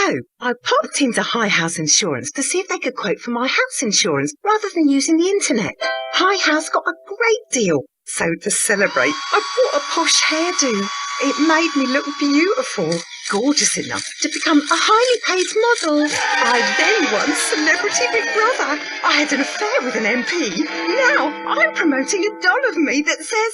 So, I popped into High House Insurance to see if they could quote for my house insurance rather than using the internet. High House got a great deal. So to celebrate, I bought a posh hairdo. It made me look beautiful, gorgeous enough to become a highly paid model. I then won Celebrity Big Brother. I had an affair with an MP. Now I'm promoting a doll of me that says,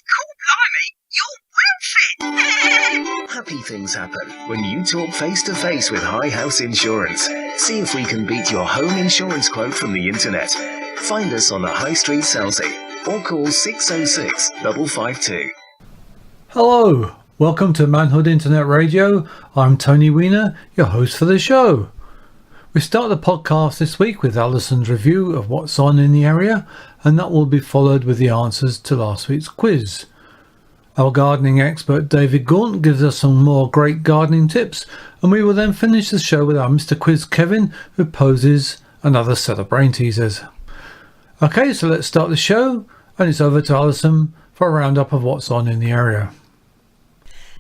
"Cool, blimey, you're well fit." Happy things happen when you talk face-to-face with High House Insurance. See if we can beat your home insurance quote from the internet. Find us on the High Street, Selsey, or call 606 552. Hello, welcome to Manhood Internet Radio. I'm Tony Weiner, your host for the show. We start the podcast this week with Alison's review of what's on in the area, and that will be followed with the answers to last week's quiz. Our gardening expert David Gaunt gives us some more great gardening tips, and we will then finish the show with our Mr. Quiz Kevin, who poses another set of brain teasers. Okay, so let's start the show, and it's over to Alison for a roundup of what's on in the area.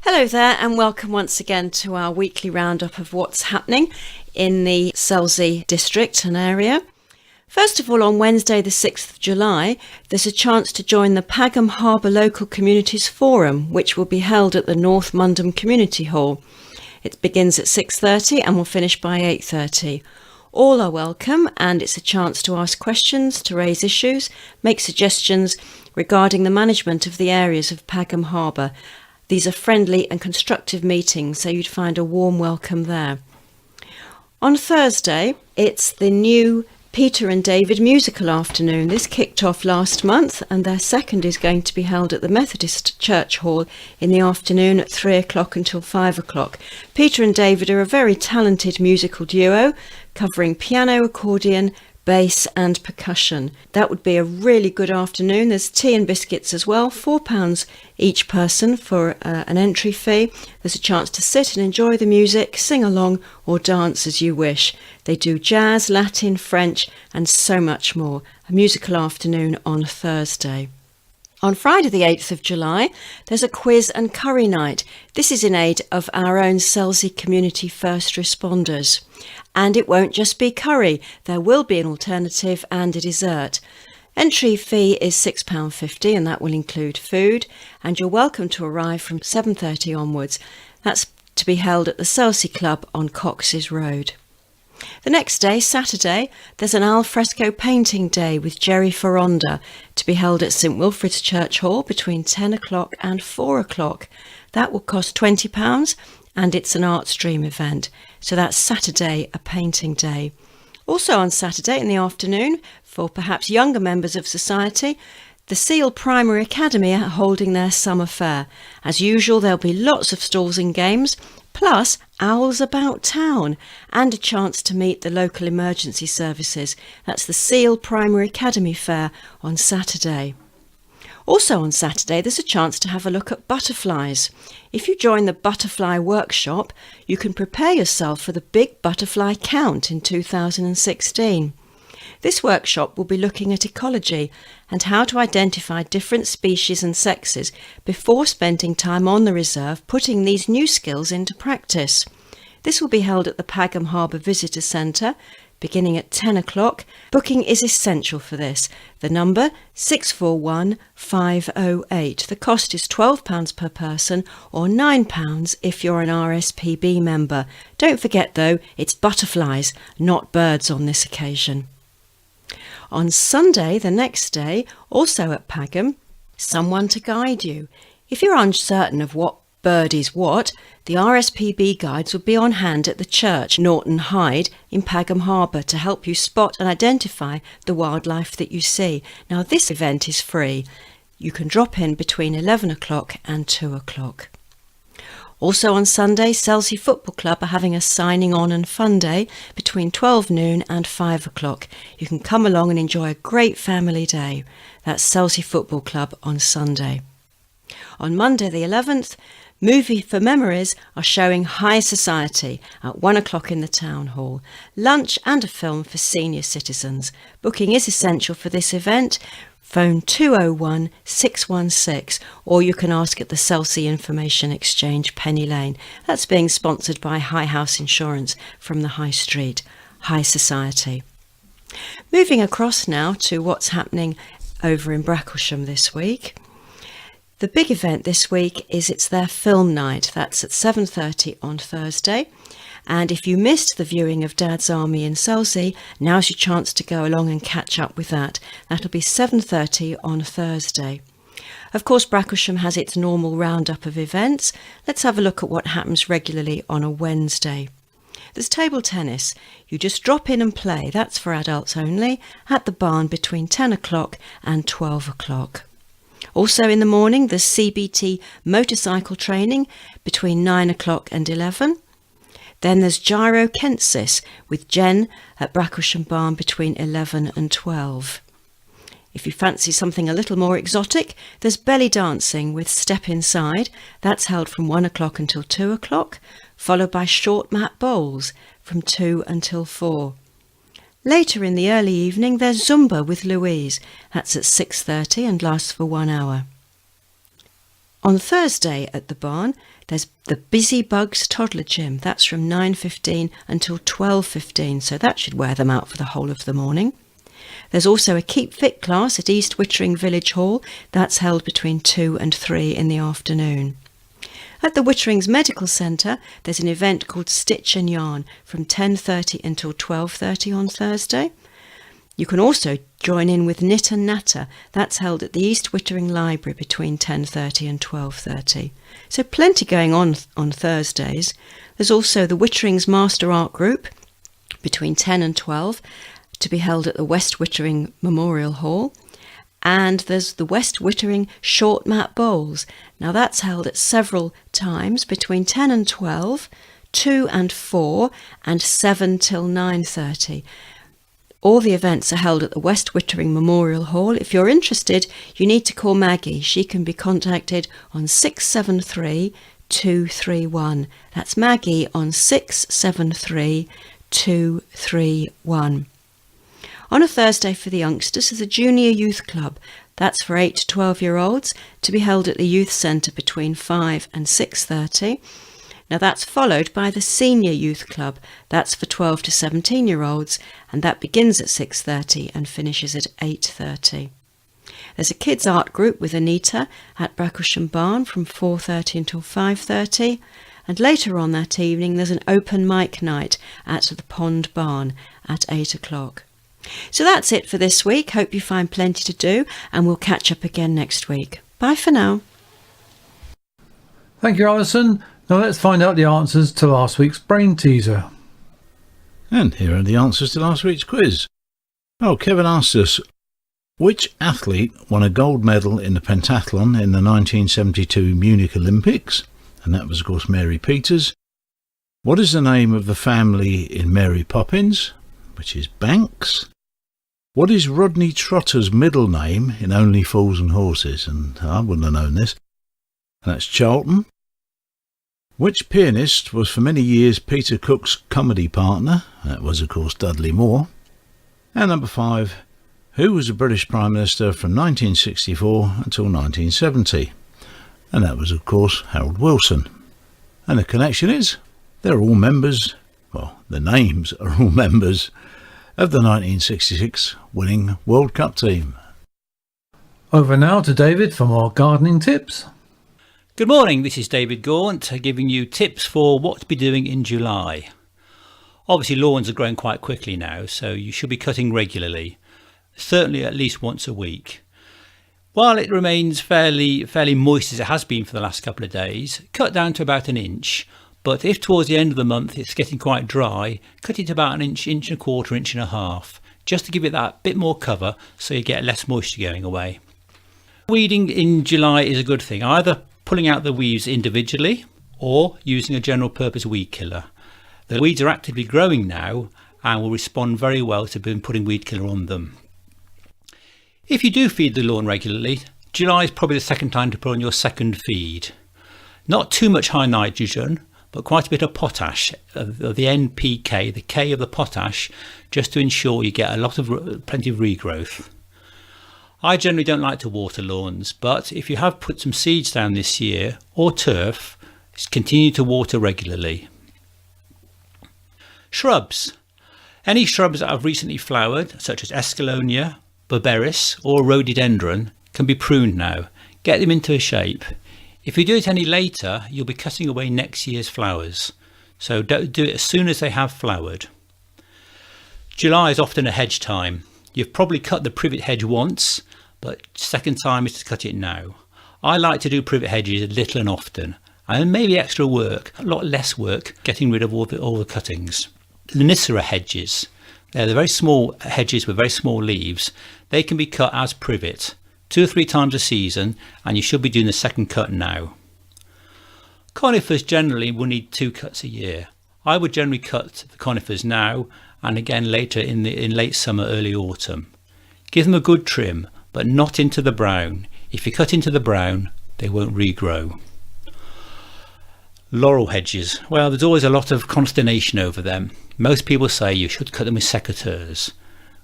Hello there, and welcome once again to our weekly roundup of what's happening in the Selsey district and area. First of all, on Wednesday the 6th of July, there's a chance to join the Pagham Harbour Local Communities Forum, which will be held at the North Mundham Community Hall. It begins at 6:30 and will finish by 8:30. All are welcome, and it's a chance to ask questions, to raise issues, make suggestions regarding the management of the areas of Pagham Harbour. These are friendly and constructive meetings, so you'd find a warm welcome there. On Thursday, it's the new Peter and David musical afternoon. This kicked off last month, and their second is going to be held at the Methodist Church Hall in the afternoon at 3 o'clock until 5 o'clock. Peter and David are a very talented musical duo covering piano, accordion, bass and percussion. That would be a really good afternoon. There's tea and biscuits as well, £4 each person for an entry fee. There's a chance to sit and enjoy the music, sing along or dance as you wish. They do jazz, Latin, French and so much more. A musical afternoon on Thursday. On Friday the 8th of July, there's a quiz and curry night. This is in aid of our own Selsey community first responders. And it won't just be curry, there will be an alternative and a dessert. Entry fee is £6.50 and that will include food, and you're welcome to arrive from 7:30 onwards. That's to be held at the Selsey Club on Cox's Road. The next day, Saturday, there's an al fresco painting day with Jerry Ferronda to be held at St Wilfrid's Church Hall between 10 o'clock and 4 o'clock. That will cost £20 and it's an art stream event. So that's Saturday, a painting day. Also on Saturday in the afternoon, for perhaps younger members of society, the Seal Primary Academy are holding their summer fair. As usual, there'll be lots of stalls and games, plus owls about town and a chance to meet the local emergency services. That's the Seal Primary Academy fair on Saturday. Also on Saturday, there's a chance to have a look at butterflies. If you join the butterfly workshop, you can prepare yourself for the big butterfly count in 2016. This workshop will be looking at ecology and how to identify different species and sexes before spending time on the reserve putting these new skills into practice. This will be held at the Pagham Harbour Visitor Centre, beginning at 10 o'clock. Booking is essential for this. The number 641508. The cost is £12 per person or £9 if you're an RSPB member. Don't forget though, it's butterflies, not birds on this occasion. On Sunday, the next day, also at Pagham, someone to guide you. If you're uncertain of what bird is what, the RSPB guides will be on hand at the church, Norton Hyde, in Pagham Harbour to help you spot and identify the wildlife that you see. Now this event is free. You can drop in between 11 o'clock and 2 o'clock. Also on Sunday, Selsey Football Club are having a signing on and fun day between 12 noon and 5 o'clock. You can come along and enjoy a great family day. That's Selsey Football Club on Sunday. On Monday the 11th, Movie for Memories are showing High Society at 1 o'clock in the Town Hall. Lunch and a film for senior citizens. Booking is essential for this event. Phone 201 616 or you can ask at the Chelsea Information Exchange, Penny Lane. That's being sponsored by High House Insurance from the High Street. High Society. Moving across now to what's happening over in Bracklesham this week. The big event this week is it's their film night. That's at 7:30 on Thursday. And if you missed the viewing of Dad's Army in Chelsea, now's your chance to go along and catch up with that. That'll be 7:30 on Thursday. Of course, Bracklesham has its normal roundup of events. Let's have a look at what happens regularly on a Wednesday. There's table tennis. You just drop in and play. That's for adults only, at the barn between 10 o'clock and 12 o'clock. Also in the morning, there's CBT motorcycle training between 9 o'clock and 11. Then there's Gyro Kensis with Jen at Bracklesham Barn between 11 and 12. If you fancy something a little more exotic, there's belly dancing with Step Inside. That's held from 1 o'clock until 2 o'clock, followed by short mat bowls from 2 until 4. Later in the early evening, there's Zumba with Louise. That's at 6:30 and lasts for 1 hour. On Thursday at the barn, there's the Busy Bugs Toddler Gym. That's from 9:15 until 12:15, so that should wear them out for the whole of the morning. There's also a Keep Fit class at East Wittering Village Hall. That's held between 2 and 3 in the afternoon. At the Witterings Medical Centre, there's an event called Stitch and Yarn from 10:30 until 12:30 on Thursday. You can also join in with Knit and Natter. That's held at the East Wittering Library between 10:30 and 12:30. So plenty going on Thursdays. There's also the Witterings Master Art Group between 10 and 12 to be held at the West Wittering Memorial Hall. And there's the West Wittering Short Mat Bowls. Now that's held at several times between 10 and 12, 2 and 4 and 7 till 9:30. All the events are held at the West Wittering Memorial Hall. If you're interested, you need to call Maggie. She can be contacted on 673 231. That's Maggie on 673 231. On a Thursday for the youngsters is a Junior Youth Club. That's for 8 to 12-year-olds to be held at the Youth Centre between 5 and 6:30. Now that's followed by the Senior Youth Club. That's for 12 to 17-year-olds and that begins at 6:30 and finishes at 8:30. There's a kids art group with Anita at Bracklesham Barn from 4:30 until 5:30. And later on that evening there's an open mic night at the Pond Barn at 8 o'clock. So that's it for this week. Hope you find plenty to do and we'll catch up again next week. Bye for now. Thank you, Alison. Now let's find out the answers to last week's brain teaser. And here are the answers to last week's quiz. Oh, Kevin asked us, which athlete won a gold medal in the pentathlon in the 1972 Munich Olympics? And that was, of course, Mary Peters. What is the name of the family in Mary Poppins? Which is Banks. What is Rodney Trotter's middle name in Only Fools and Horses? And I wouldn't have known this. And that's Charlton. Which pianist was for many years Peter Cook's comedy partner? That was, of course, Dudley Moore. And number 5, who was the British Prime Minister from 1964 until 1970? And that was, of course, Harold Wilson. And the connection is, they're all members, well, the names are all members of the 1966 winning World Cup team. Over now to David for more gardening tips. Good morning, this is David Gaunt giving you tips for what to be doing in July. Obviously lawns are growing quite quickly now, so you should be cutting regularly, certainly at least once a week. While it remains fairly moist as it has been for the last couple of days, cut down to about an inch, but if towards the end of the month it's getting quite dry, cut it to about an inch, inch and a quarter, inch and a half, just to give it that bit more cover so you get less moisture going away. Weeding in July is a good thing, either pulling out the weeds individually or using a general purpose weed killer. The weeds are actively growing now and will respond very well to putting weed killer on them. If you do feed the lawn regularly, July is probably the second time to put on your second feed. Not too much high nitrogen, but quite a bit of potash, of the NPK, the K of the potash, just to ensure you get plenty of regrowth. I generally don't like to water lawns, but if you have put some seeds down this year, or turf, continue to water regularly. Shrubs. Any shrubs that have recently flowered, such as escallonia, berberis or rhododendron, can be pruned now. Get them into a shape. If you do it any later, you'll be cutting away next year's flowers. So don't do it as soon as they have flowered. July is often a hedge time. You've probably cut the privet hedge once, but second time is to cut it now. I like to do privet hedges little and often, and maybe extra work, a lot less work, getting rid of all the cuttings. Lonicera hedges, they're the very small hedges with very small leaves. They can be cut as privet 2 or 3 times a season, and you should be doing the second cut now. Conifers generally will need 2 cuts a year. I would generally cut the conifers now and again later in late summer, early autumn. Give them a good trim, but not into the brown. If you cut into the brown, they won't regrow. Laurel hedges, well, there's always a lot of consternation over them. Most people say you should cut them with secateurs.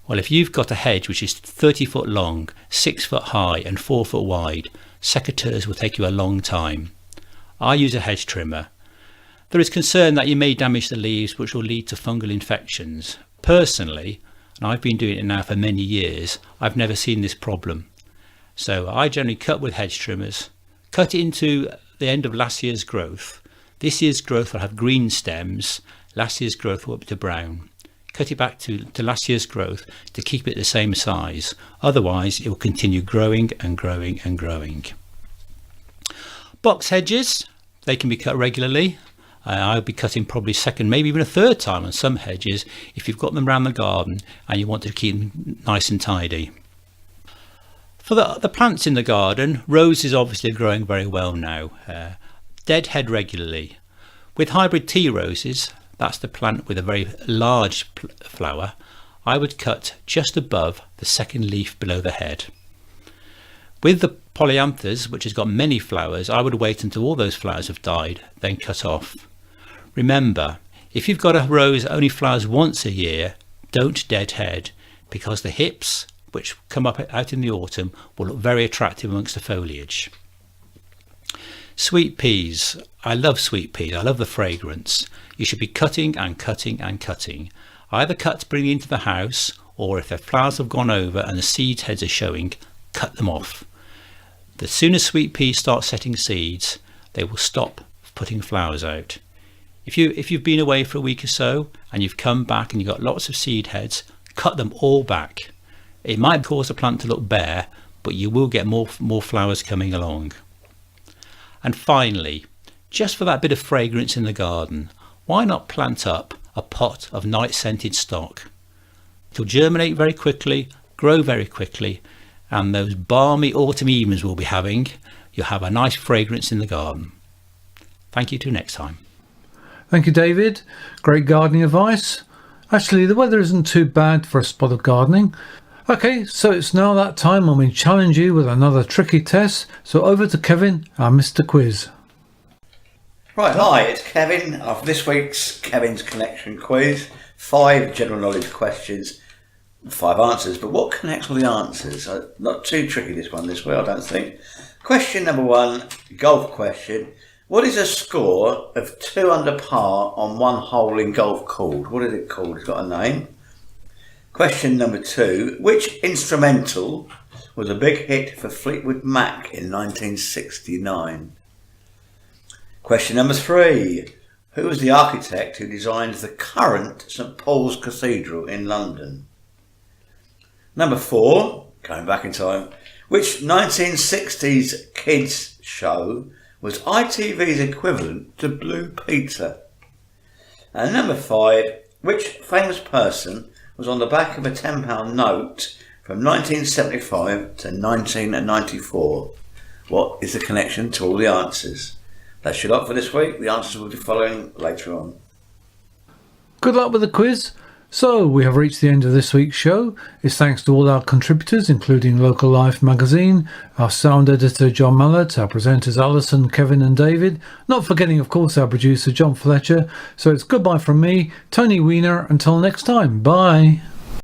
Well, if you've got a hedge which is 30 foot long, 6 foot high and 4 foot wide, secateurs will take you a long time. I use a hedge trimmer. There is concern that you may damage the leaves, which will lead to fungal infections. Personally, and I've been doing it now for many years, I've never seen this problem. So I generally cut with hedge trimmers, cut it into the end of last year's growth. This year's growth will have green stems, last year's growth will up to brown. Cut it back to last year's growth to keep it the same size. Otherwise, it will continue growing and growing and growing. Box hedges, they can be cut regularly. I'll be cutting probably second, maybe even a third time on some hedges if you've got them around the garden and you want to keep them nice and tidy. For the plants in the garden, roses obviously are growing very well now. Deadhead regularly. With hybrid tea roses, that's the plant with a very large flower, I would cut just above the second leaf below the head. With the polyanthus, which has got many flowers, I would wait until all those flowers have died, then cut off. Remember, if you've got a rose that only flowers once a year, don't deadhead, because the hips, which come up out in the autumn, will look very attractive amongst the foliage. Sweet peas. I love sweet peas. I love the fragrance. You should be cutting and cutting and cutting. Either cut to bring into the house, or if their flowers have gone over and the seed heads are showing, cut them off. The sooner sweet peas start setting seeds, they will stop putting flowers out. If you've been away for a week or so and you've come back and you've got lots of seed heads, cut them all back. It might cause the plant to look bare, but you will get more flowers coming along. And finally, just for that bit of fragrance in the garden, why not plant up a pot of night scented stock? It'll germinate very quickly, grow very quickly, and those balmy autumn evenings we'll be having, you'll have a nice fragrance in the garden. Thank you till next time. Thank you, David. Great gardening advice. Actually, the weather isn't too bad for a spot of gardening. Okay, so it's now that time when we challenge you with another tricky test. So over to Kevin, our Mr. Quiz. Right, hi, it's Kevin of this week's Kevin's Connection Quiz. 5 general knowledge questions, 5 answers, but what connects all the answers? Not too tricky this week, I don't think. Question number 1, golf question. What is a score of 2 under par on one hole in golf called? What is it called? It's got a name. Question number 2, which instrumental was a big hit for Fleetwood Mac in 1969? Question number 3, who was the architect who designed the current St Paul's Cathedral in London? Number 4, going back in time, which 1960s kids show was ITV's equivalent to Blue Peter? And number 5, which famous person was on the back of a £10 note from 1975 to 1994? What is the connection to all the answers? That's your lot for this week. The answers will be following later on. Good luck with the quiz. So we have reached the end of this week's show. It's thanks to all our contributors, including Local Life magazine, our sound editor John Mallett, our presenters Alison, Kevin and David, not forgetting of course our producer John Fletcher. So it's goodbye from me, Tony Weiner, until next time. Bye.